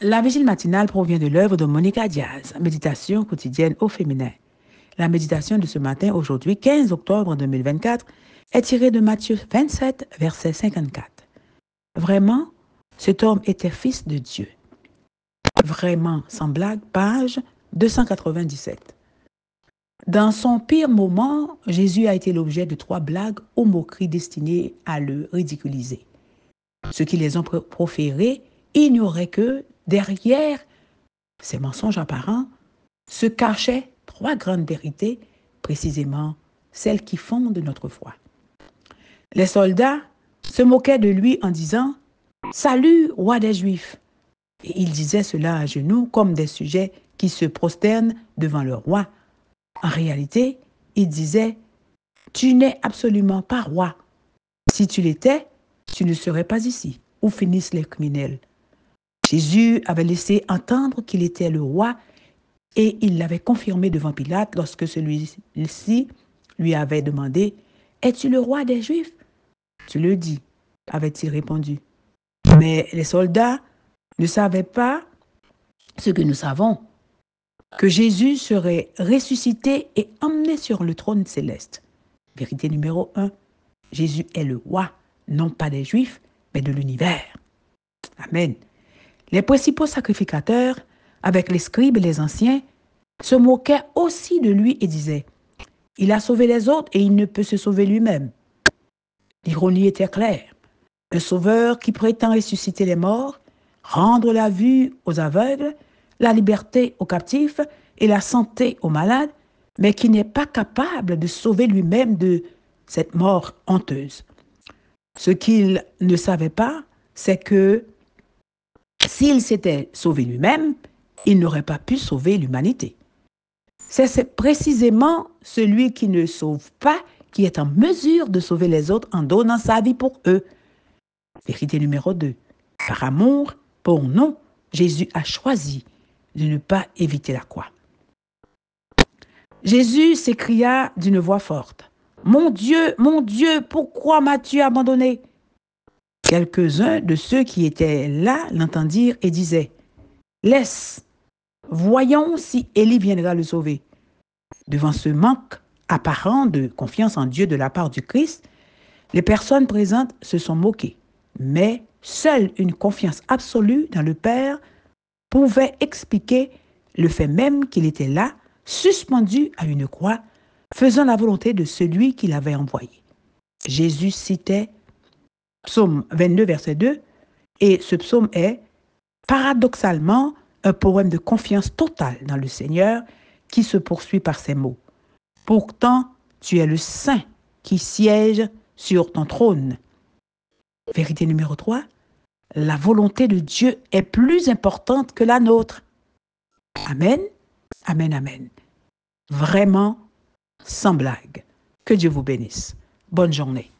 La vigile matinale provient de l'œuvre de Monica Diaz, Méditation quotidienne au féminin. La méditation de ce matin, aujourd'hui, 15 octobre 2024, est tirée de Matthieu 27, verset 54. Vraiment, cet homme était fils de Dieu. Vraiment, sans blague, page 297. Dans son pire moment, Jésus a été l'objet de 3 blagues ou moqueries destinées à le ridiculiser. Ceux qui les ont proférés ignoraient que, derrière ces mensonges apparents, se cachaient 3 grandes vérités, précisément celles qui fondent notre foi. Les soldats se moquaient de lui en disant « Salut, roi des Juifs !» Et ils disaient cela à genoux comme des sujets qui se prosternent devant le roi. En réalité, ils disaient « Tu n'es absolument pas roi. Si tu l'étais, tu ne serais pas ici, où finissent les criminels. » Jésus avait laissé entendre qu'il était le roi et il l'avait confirmé devant Pilate lorsque celui-ci lui avait demandé « Es-tu le roi des Juifs ?» « Tu le dis, avait-il répondu. Mais les soldats ne savaient pas ce que nous savons, que Jésus serait ressuscité et emmené sur le trône céleste. Vérité numéro 1, Jésus est le roi, non pas des Juifs, mais de l'univers. Amen. Les principaux sacrificateurs, avec les scribes et les anciens, se moquaient aussi de lui et disaient « Il a sauvé les autres et il ne peut se sauver lui-même. » L'ironie était claire. Un sauveur qui prétend ressusciter les morts, rendre la vue aux aveugles, la liberté aux captifs et la santé aux malades, mais qui n'est pas capable de sauver lui-même de cette mort honteuse. Ce qu'il ne savait pas, c'est que s'il s'était sauvé lui-même, il n'aurait pas pu sauver l'humanité. C'est précisément celui qui ne sauve pas qui est en mesure de sauver les autres en donnant sa vie pour eux. Vérité numéro 2. Par amour pour nous, Jésus a choisi de ne pas éviter la croix. Jésus s'écria d'une voix forte, « Mon Dieu, pourquoi m'as-tu abandonné ?» Quelques-uns de ceux qui étaient là l'entendirent et disaient, « Laisse, voyons si Élie viendra le sauver. » Devant ce manque apparent de confiance en Dieu de la part du Christ, les personnes présentes se sont moquées. Mais seule une confiance absolue dans le Père pouvait expliquer le fait même qu'il était là, suspendu à une croix, faisant la volonté de celui qui l'avait envoyé. Jésus citait Psaume 22, verset 2, et ce psaume est paradoxalement un poème de confiance totale dans le Seigneur qui se poursuit par ces mots. « Pourtant, tu es le Saint qui siège sur ton trône. » Vérité numéro 3, la volonté de Dieu est plus importante que la nôtre. Amen, amen, amen. Vraiment, sans blague. Que Dieu vous bénisse. Bonne journée.